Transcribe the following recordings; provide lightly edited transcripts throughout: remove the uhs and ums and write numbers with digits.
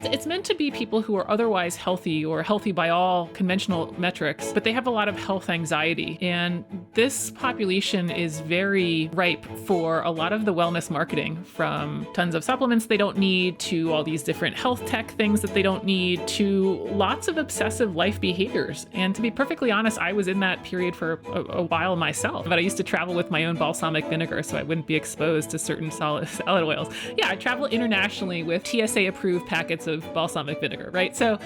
It's meant to be people who are otherwise healthy or healthy by all conventional metrics, but they have a lot of health anxiety. And this population is very ripe for a lot of the wellness marketing, from tons of supplements they don't need, to all these different health tech things that they don't need, to lots of obsessive life behaviors. And to be perfectly honest, I was in that period for a while myself. But I used to travel with my own balsamic vinegar so I wouldn't be exposed to certain salad oils. Yeah, I travel internationally with TSA-approved packets of balsamic vinegar, right? So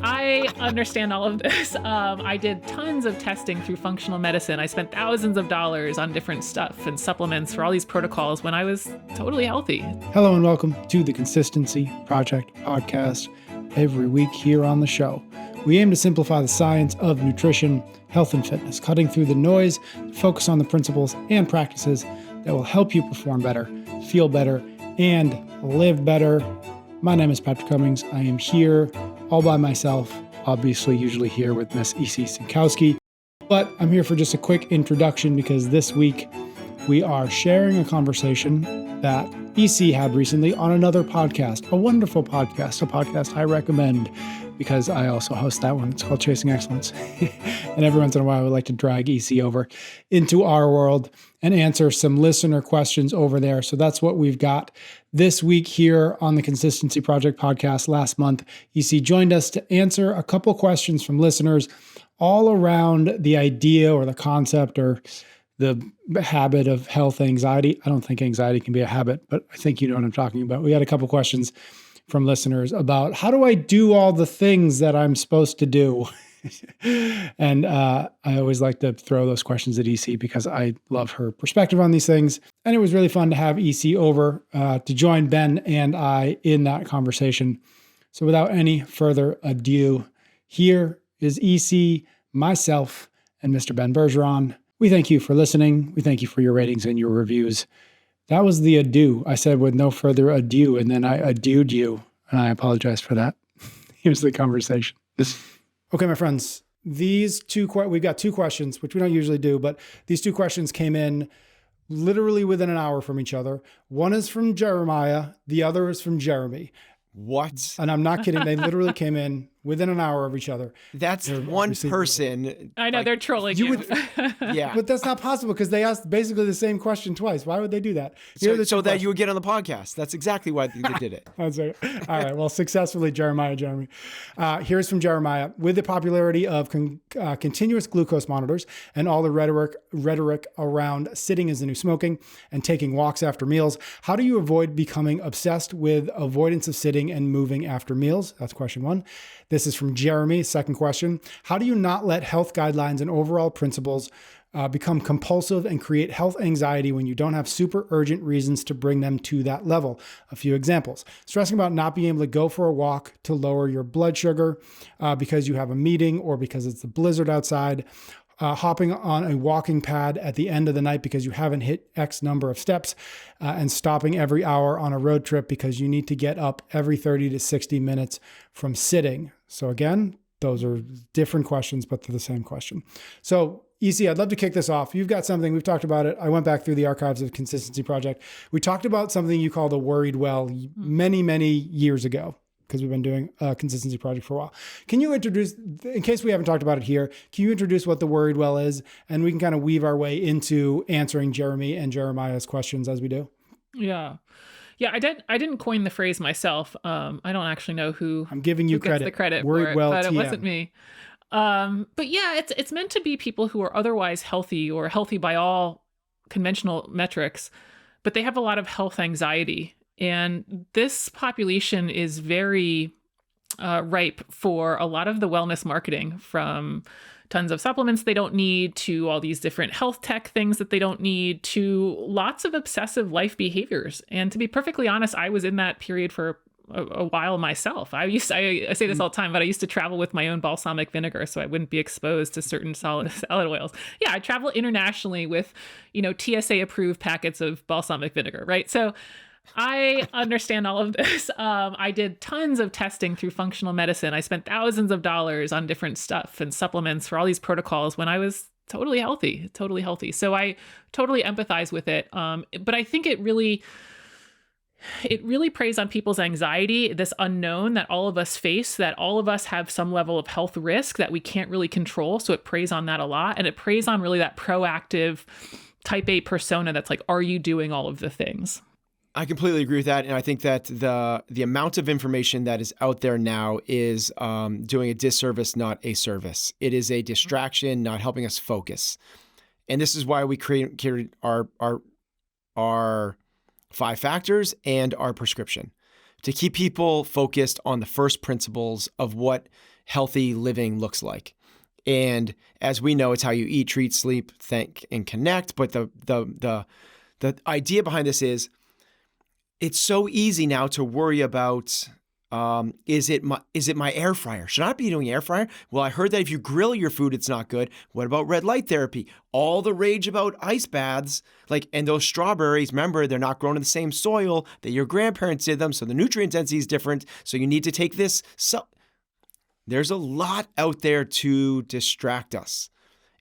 I understand all of this. I did tons of testing through functional medicine. I spent thousands of dollars on different stuff and supplements for all these protocols when I was totally healthy. Hello and welcome to the Consistency Project podcast. Every week here on the show, we aim to simplify the science of nutrition, health, and fitness, cutting through the noise to focus on the principles and practices that will help you perform better, feel better, and live better. My name is Patrick Cummings. I am here all by myself, obviously usually here with Miss E.C. Sinkowski, but I'm here for just a quick introduction because this week we are sharing a conversation that E.C. had recently on another podcast, a wonderful podcast, a podcast I recommend because I also host that one. It's called Chasing Excellence. And every once in a while, I would like to drag E.C. over into our world and answer some listener questions over there. So that's what we've got this week here on the Consistency Project podcast. Last month, E.C. joined us to answer a couple questions from listeners all around the idea or the concept or the habit of health anxiety. I don't think anxiety can be a habit, but I think you know what I'm talking about. We had a couple questions from listeners about how do I do all the things that I'm supposed to do? And I always like to throw those questions at EC because I love her perspective on these things. And it was really fun to have EC over to join Ben and I in that conversation. So without any further ado, here is EC, myself, and Mr. Ben Bergeron. We thank you for listening. We thank you for your ratings and your reviews. That was the ado. I said with no further ado, and then I adooed you, and I apologize for that. Here's the conversation. Okay, my friends, we've got two questions, which we don't usually do, but these two questions came in literally within an hour from each other. One is from Jeremiah. The other is from Jeremy. What? And I'm not kidding. They literally came in within an hour of each other. That's one person. I know, they're trolling you. Yeah. But that's not possible because they asked basically the same question twice. Why would they do that? So that you would get on the podcast. That's exactly why they did it. All right. Well, successfully, Jeremy. Here's from Jeremiah. With the popularity of continuous glucose monitors and all the rhetoric around sitting is the new smoking and taking walks after meals, how do you avoid becoming obsessed with avoidance of sitting and moving after meals? That's question one. This is from Jeremy. Second question. How do you not let health guidelines and overall principles become compulsive and create health anxiety when you don't have super urgent reasons to bring them to that level? A few examples. Stressing about not being able to go for a walk to lower your blood sugar because you have a meeting or because it's a blizzard outside. Hopping on a walking pad at the end of the night because you haven't hit X number of steps, and stopping every hour on a road trip because you need to get up every 30 to 60 minutes from sitting. So again, those are different questions, but they're the same question. So EC, I'd love to kick this off. You've got something, we've talked about it. I went back through the archives of Consistency Project. We talked about something you call the worried well many, many years ago, because we've been doing a Consistency Project for a while. Can you introduce, in case we haven't talked about it here, can you introduce what the worried well is? And we can kind of weave our way into answering Jeremy and Jeremiah's questions as we do. Yeah, I didn't coin the phrase myself. I don't actually know who. I'm giving you gets the credit worried for it, well, but TM. It wasn't me. But yeah, it's meant to be people who are otherwise healthy or healthy by all conventional metrics, but they have a lot of health anxiety. And this population is very ripe for a lot of the wellness marketing, from tons of supplements they don't need, to all these different health tech things that they don't need, to lots of obsessive life behaviors. And to be perfectly honest, I was in that period for a while myself. I say this all the time, but I used to travel with my own balsamic vinegar so I wouldn't be exposed to certain salad oils. Yeah, I travel internationally with, TSA-approved packets of balsamic vinegar, right? So I understand all of this. I did tons of testing through functional medicine. I spent thousands of dollars on different stuff and supplements for all these protocols when I was totally healthy. So I totally empathize with it. But I think it really it really preys on people's anxiety, this unknown that all of us face, that all of us have some level of health risk that we can't really control. So it preys on that a lot. And it preys on really that proactive type A persona that's like, are you doing all of the things? I completely agree with that. And I think that the amount of information that is out there now is doing a disservice, not a service. It is a distraction, not helping us focus. And this is why we created our 5 factors and our prescription to keep people focused on the first principles of what healthy living looks like. And as we know, it's how you eat, treat, sleep, think, and connect. But the idea behind this is it's so easy now to worry about, is it my air fryer? Should I be doing air fryer? Well, I heard that if you grill your food, it's not good. What about red light therapy? All the rage about ice baths, and those strawberries, remember, they're not grown in the same soil that your grandparents did them. So the nutrient density is different. So you need to take this. So there's a lot out there to distract us.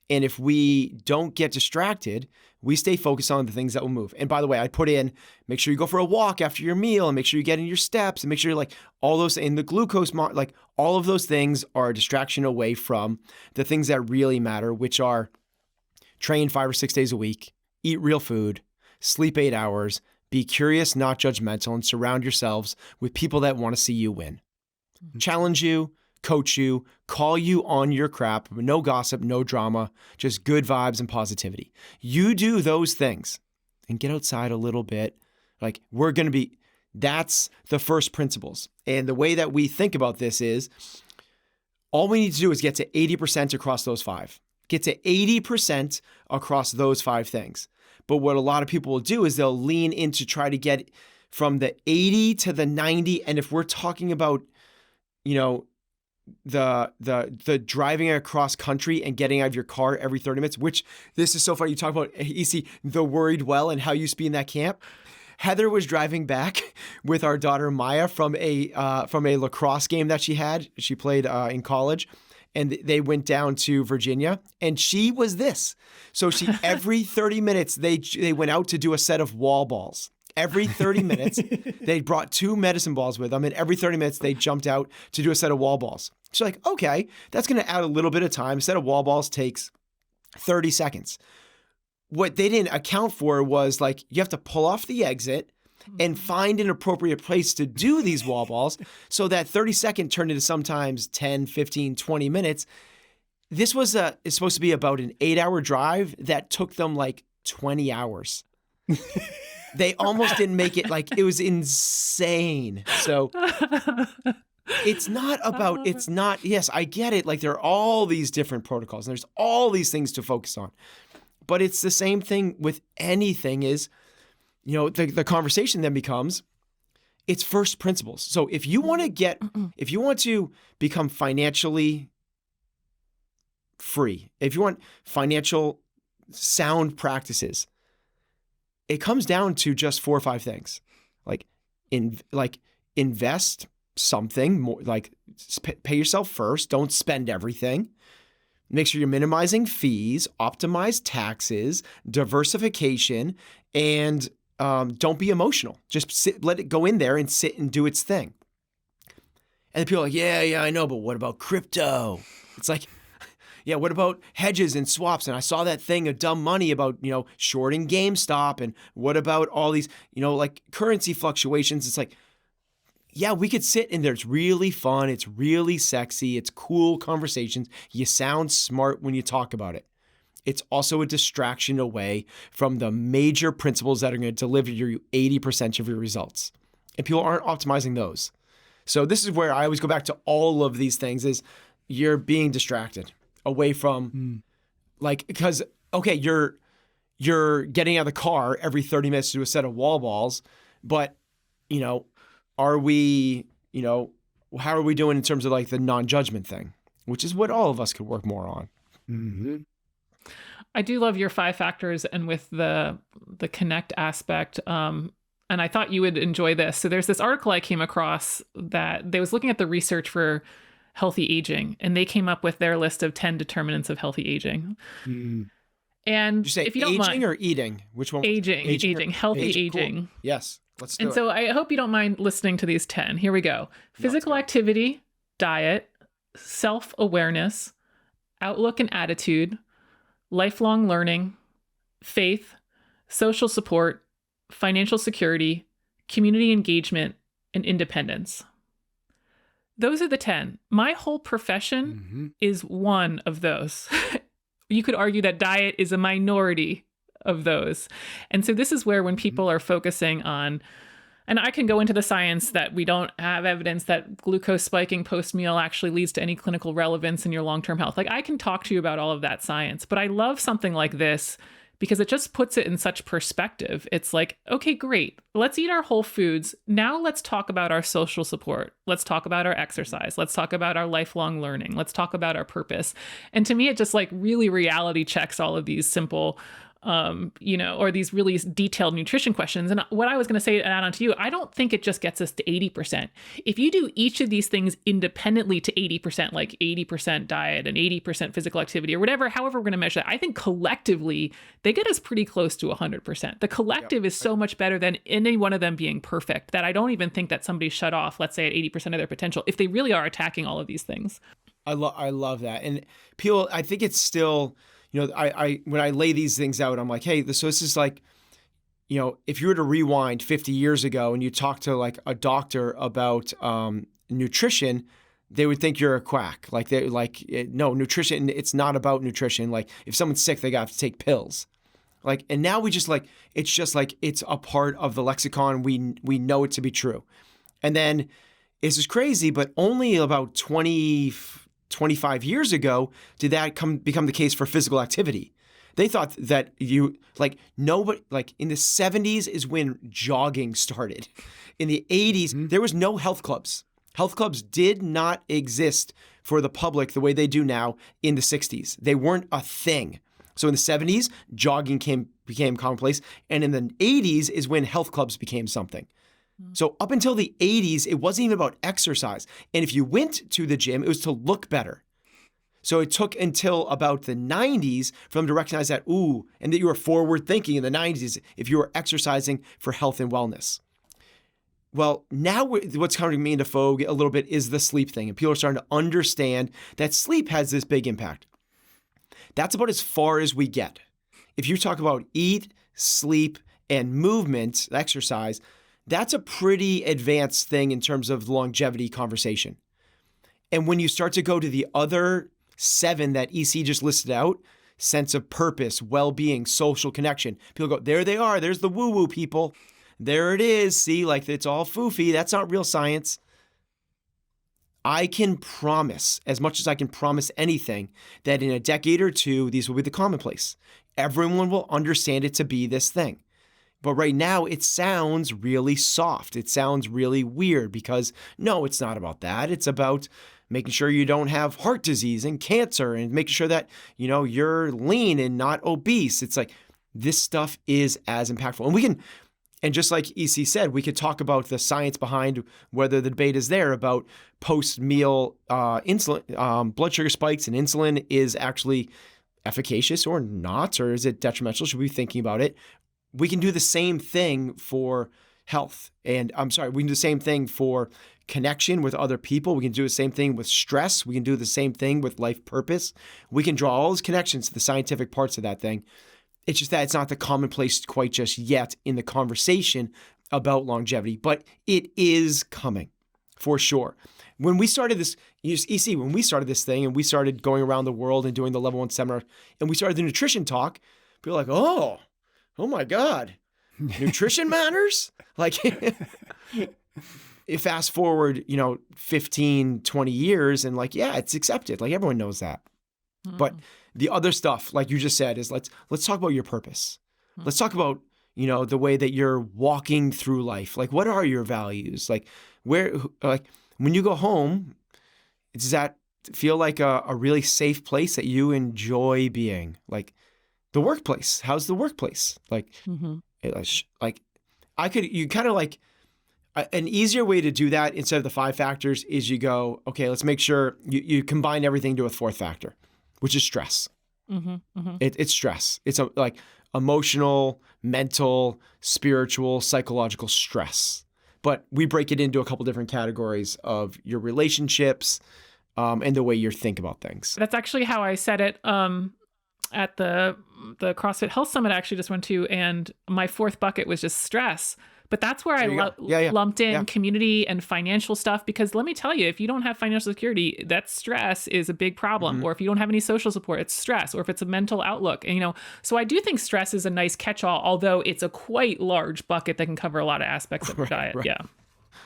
And if we don't get distracted, we stay focused on the things that will move. And by the way, I put in, make sure you go for a walk after your meal and make sure you get in your steps and make sure all those in the glucose, all of those things are a distraction away from the things that really matter, which are train 5 or 6 days a week, eat real food, sleep 8 hours, be curious, not judgmental, and surround yourselves with people that want to see you win. Challenge you, coach you, call you on your crap, no gossip, no drama, just good vibes and positivity. You do those things and get outside a little bit. That's the first principles. And the way that we think about this is all we need to do is get to 80% across those 5. Get to 80% across those 5 things. But what a lot of people will do is they'll lean in to try to get from the 80 to the 90. And if we're talking about, the driving across country and getting out of your car every 30 minutes, which this is so funny. You talk about, the worried well and how you used to be in that camp. Heather was driving back with our daughter Maya from a lacrosse game that she had. She played in college, and they went down to Virginia, and she was this. So every 30 minutes they went out to do a set of wall balls. Every 30 minutes, they brought 2 medicine balls with them, and every 30 minutes they jumped out to do a set of wall balls. So okay, that's going to add a little bit of time. A set of wall balls takes 30 seconds. What they didn't account for was you have to pull off the exit and find an appropriate place to do these wall balls. So that 30-second turned into sometimes 10, 15, 20 minutes. This was it's supposed to be about an 8-hour drive that took them 20 hours. They almost didn't make it. It was insane. So it's not, yes, I get it. There are all these different protocols and there's all these things to focus on. But it's the same thing with anything is, the conversation then becomes, it's first principles. So if you want to become financially free, if you want financial sound practices, it comes down to just 4 or 5 things. Invest something more, pay yourself first. Don't spend everything. Make sure you're minimizing fees, optimize taxes, diversification, and don't be emotional. Just let it go in there and sit and do its thing. And people are like, yeah, I know, but what about crypto? It's yeah, what about hedges and swaps? And I saw that thing of dumb money about, shorting GameStop. And what about all these, currency fluctuations? It's yeah, we could sit in there. It's really fun. It's really sexy. It's cool conversations. You sound smart when you talk about it. It's also a distraction away from the major principles that are going to deliver you 80% of your results. And people aren't optimizing those. So this is where I always go back to all of these things is you're being distracted away from because, okay, you're getting out of the car every 30 minutes to do a set of wall balls, but, are we, how are we doing in terms of the non-judgment thing, which is what all of us could work more on. Mm-hmm. I do love your 5 factors and with the connect aspect. And I thought you would enjoy this. So there's this article I came across that they was looking at the research for healthy aging, and they came up with their list of 10 determinants of healthy aging. Mm. And Did you say if you don't aging mind, or eating? Which one? aging, healthy Aging. Cool. aging. Yes, let's do And it. so I hope you don't mind listening to these 10. Here we go. Physical activity, diet, self-awareness, outlook and attitude, lifelong learning, faith, social support, financial security, community engagement, and independence. Those are the 10. My whole profession is one of those. You could argue that diet is a minority of those. And so this is where when people are focusing on, and I can go into the science that we don't have evidence that glucose spiking post-meal actually leads to any clinical relevance in your long-term health. Like I can talk to you about all of that science, but I love something like this because it just puts it in such perspective. It's like, okay, great. Let's eat our whole foods. Now let's talk about our social support. Let's talk about our exercise. Let's talk about our lifelong learning. Let's talk about our purpose. And to me, it just like really reality checks all of these simple or these really detailed nutrition questions. And what I was going to say and add on to you, I don't think it just gets us to 80%. If you do each of these things independently to 80%, like 80% diet and 80% physical activity or whatever, however we're going to measure that, I think collectively they get us pretty close to 100%. The collective is so much better than any one of them being perfect that I don't even think that somebody shut off, let's say at 80% of their potential, if they really are attacking all of these things. I love that. And people, I think it's still, I when I lay these things out, I'm like, hey, so this is like, if you were to rewind 50 years ago and you talk to like a doctor about nutrition, they would think you're a quack. No, nutrition, it's not about nutrition. Like if someone's sick, they got to take pills. Like, and now we just like, it's just like, it's a part of the lexicon. We know it to be true. And then this is crazy, but only about 25 years ago did that become the case for physical activity. They thought that nobody, like in the 70s is when jogging started. In the 80s, there was no health clubs. Health clubs did not exist for the public the way they do now in the 60s. They weren't a thing. So in the 70s, jogging became commonplace. And in the 80s is when health clubs became something. So up until the 80s, it wasn't even about exercise. And if you went to the gym, it was to look better. So it took until about the 90s for them to recognize that, and that you were forward thinking in the 90s if you were exercising for health and wellness. Well, now what's coming me into vogue a little bit is the sleep thing. And people are starting to understand that sleep has this big impact. That's about as far as we get. If you talk about eat, sleep, and movement, exercise, that's a pretty advanced thing in terms of longevity conversation. And when you start to go to the other 7 that EC just listed out, sense of purpose, well-being, social connection, people go, there they are. There's the woo-woo people. There it is. See, like it's all foofy. That's not real science. I can promise, as much as I can promise anything, that in a decade or 2, these will be the commonplace. Everyone will understand it to be this thing. But right now, it sounds really soft. It sounds really weird because, no, it's not about that. It's about making sure you don't have heart disease and cancer and making sure that, you're lean and not obese. It's like this stuff is as impactful. And just like EC said, we could talk about the science behind whether the debate is there about post-meal insulin, blood sugar spikes and insulin is actually efficacious or not, or is it detrimental? Should we be thinking about it? We can do the same thing for health. And we can do the same thing for connection with other people. We can do the same thing with stress. We can do the same thing with life purpose. We can draw all those connections to the scientific parts of that thing. It's just that it's not the commonplace quite just yet in the conversation about longevity, but it is coming for sure. When we started this, when we started this thing and we started going around the world and doing the level 1 seminar and we started the nutrition talk, people were like, oh my God, nutrition matters? Like, fast forward, 15, 20 years and it's accepted. Like everyone knows that. But the other stuff, like you just said, is let's talk about your purpose. Let's talk about, the way that you're walking through life. Like, what are your values? Like when you go home, does that feel like a really safe place that you enjoy being? Like, the workplace. How's the workplace? Like, an easier way to do that instead of the 5 factors is you go, okay, let's make sure you combine everything to a 4th factor, which is stress. It's stress. It's like emotional, mental, spiritual, psychological stress. But we break it into a couple different categories of your relationships and the way you think about things. That's actually how I said it at the CrossFit Health Summit I actually just went to, and my fourth bucket was just stress. But that's where I lumped in community and financial stuff, because let me tell you, if you don't have financial security, that stress is a big problem. Or if you don't have any social support, it's stress. Or if it's a mental outlook, and, so I do think stress is a nice catch-all, although it's a quite large bucket that can cover a lot of aspects of your diet. Right. Yeah.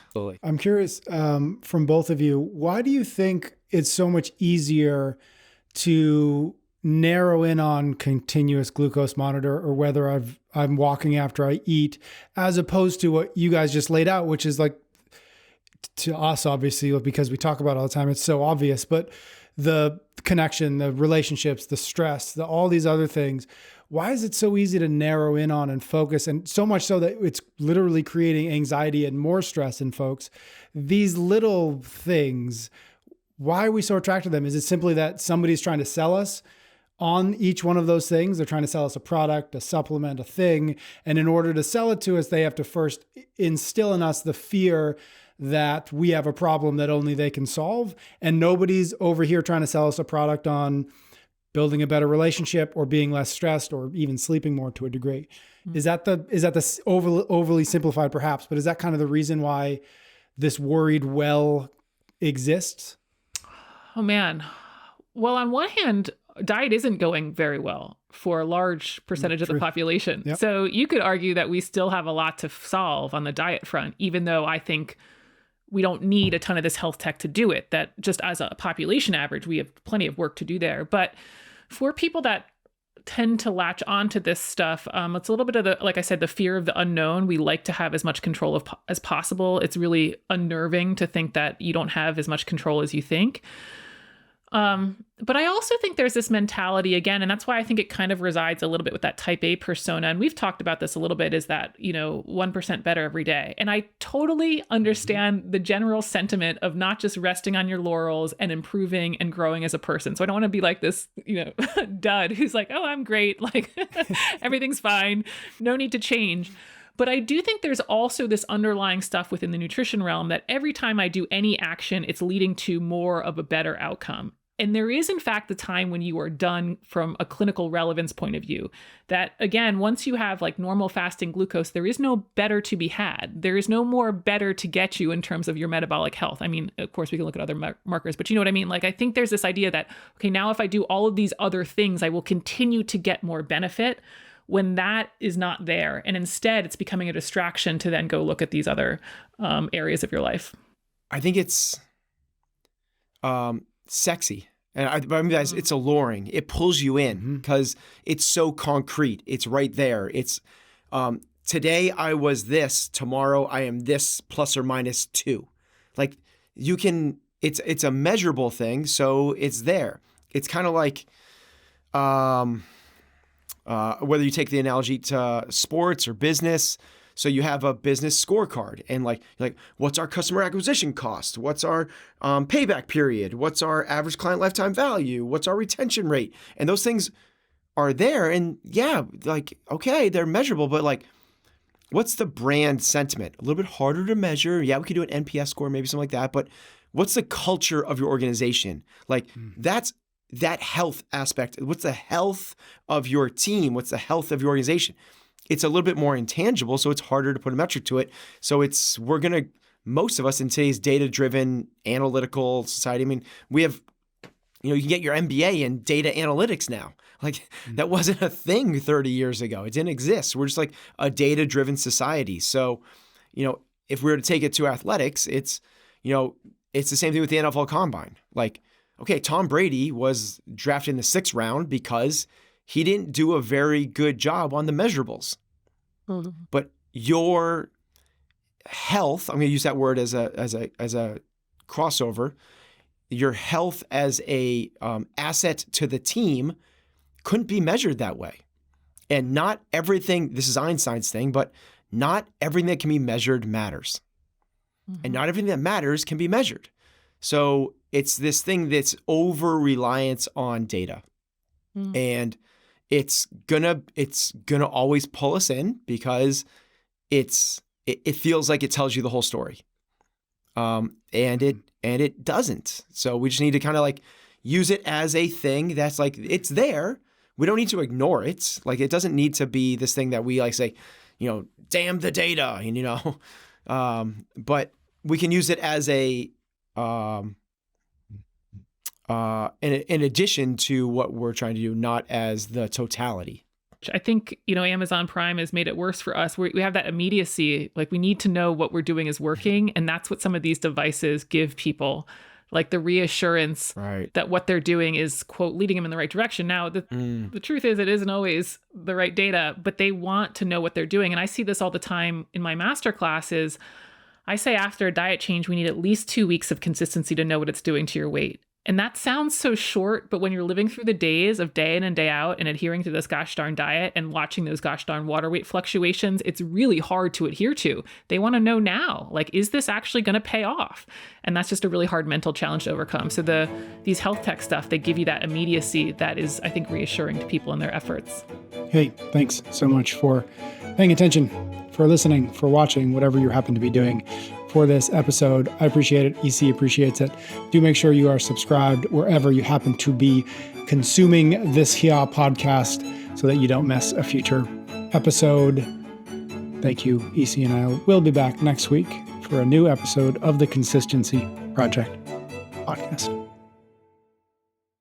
Absolutely. I'm curious from both of you, why do you think it's so much easier to narrow in on continuous glucose monitor, or whether I'm walking after I eat, as opposed to what you guys just laid out, which is like, to us, obviously, because we talk about it all the time, it's so obvious, but the connection, the relationships, the stress, all these other things, why is it so easy to narrow in on and focus? And so much so that it's literally creating anxiety and more stress in folks. These little things, why are we so attracted to them? Is it simply that somebody's trying to sell us on each one of those things? They're trying to sell us a product, a supplement, a thing. And in order to sell it to us, they have to first instill in us the fear that we have a problem that only they can solve. And nobody's over here trying to sell us a product on building a better relationship or being less stressed or even sleeping more to a degree. Is that the overly simplified perhaps, but is that kind of the reason why this worried well exists? Oh man. Well, on one hand, diet isn't going very well for a large percentage of the population. Yep. So you could argue that we still have a lot to solve on the diet front, even though I think we don't need a ton of this health tech to do it. That just as a population average, we have plenty of work to do there. But for people that tend to latch onto this stuff, it's a little bit of like I said, the fear of the unknown. We like to have as much control as possible. It's really unnerving to think that you don't have as much control as you think. But I also think there's this mentality again, and that's why I think it kind of resides a little bit with that type A persona. And we've talked about this a little bit, is that, 1% better every day. And I totally understand the general sentiment of not just resting on your laurels and improving and growing as a person. So I don't want to be like this, dud who's like, oh, I'm great. Like everything's fine. No need to change. But I do think there's also this underlying stuff within the nutrition realm that every time I do any action, it's leading to more of a better outcome. And there is, in fact, the time when you are done from a clinical relevance point of view, that, again, once you have like normal fasting glucose, there is no better to be had. There is no more better to get you in terms of your metabolic health. I mean, of course, we can look at other markers, but you know what I mean? Like, I think there's this idea that, okay, now if I do all of these other things, I will continue to get more benefit, when that is not there. And instead, it's becoming a distraction to then go look at these other areas of your life. I think it's sexy. And I mean, it's alluring. It pulls you in because it's so concrete. It's right there. It's today I was this, tomorrow I am this plus or minus 2. Like you can, it's a measurable thing. So it's there. It's kind of like, whether you take the analogy to sports or business. So you have a business scorecard and like what's our customer acquisition cost? What's our payback period? What's our average client lifetime value? What's our retention rate? And those things are there. And yeah, like, okay, they're measurable, but like, what's the brand sentiment? A little bit harder to measure. Yeah, we could do an NPS score, maybe something like that. But what's the culture of your organization? Like that's that health aspect. What's the health of your team? What's the health of your organization? It's a little bit more intangible, so it's harder to put a metric to it. So most of us in today's data-driven analytical society, I mean, we have, you can get your MBA in data analytics now. Like that wasn't a thing 30 years ago. It didn't exist. We're just like a data-driven society. So, if we were to take it to athletics, it's the same thing with the NFL Combine. Like, okay, Tom Brady was drafted in the 6th round because he didn't do a very good job on the measurables. Mm-hmm. But your health, I'm going to use that word as a crossover, your health as a asset to the team couldn't be measured that way. And not everything, this is Einstein's thing, but not everything that can be measured matters. Mm-hmm. And not everything that matters can be measured. So it's this thing that's over-reliance on data. And it's gonna always pull us in because it feels like it tells you the whole story. And it doesn't. So we just need to kind of like use it as a thing that's like, it's there. We don't need to ignore it. Like, it doesn't need to be this thing that we like say, damn the data, and but we can use it as a, in addition to what we're trying to do, not as the totality. I think, Amazon Prime has made it worse for us. We have that immediacy. Like, we need to know what we're doing is working. And that's what some of these devices give people, like the reassurance that what they're doing is, quote, leading them in the right direction. Now, the truth is it isn't always the right data, but they want to know what they're doing. And I see this all the time in my master classes. I say after a diet change, we need at least 2 weeks of consistency to know what it's doing to your weight. And that sounds so short, but when you're living through the days of day in and day out and adhering to this gosh darn diet and watching those gosh darn water weight fluctuations, it's really hard to adhere to. They want to know now, like, is this actually going to pay off? And that's just a really hard mental challenge to overcome. So these health tech stuff, they give you that immediacy that is, I think, reassuring to people in their efforts. Hey, thanks so much for paying attention, for listening, for watching, whatever you happen to be doing for this episode. I appreciate it. EC appreciates it. Do make sure you are subscribed wherever you happen to be consuming this here podcast so that you don't miss a future episode. Thank you. EC and I will be back next week for a new episode of the Consistency Project podcast.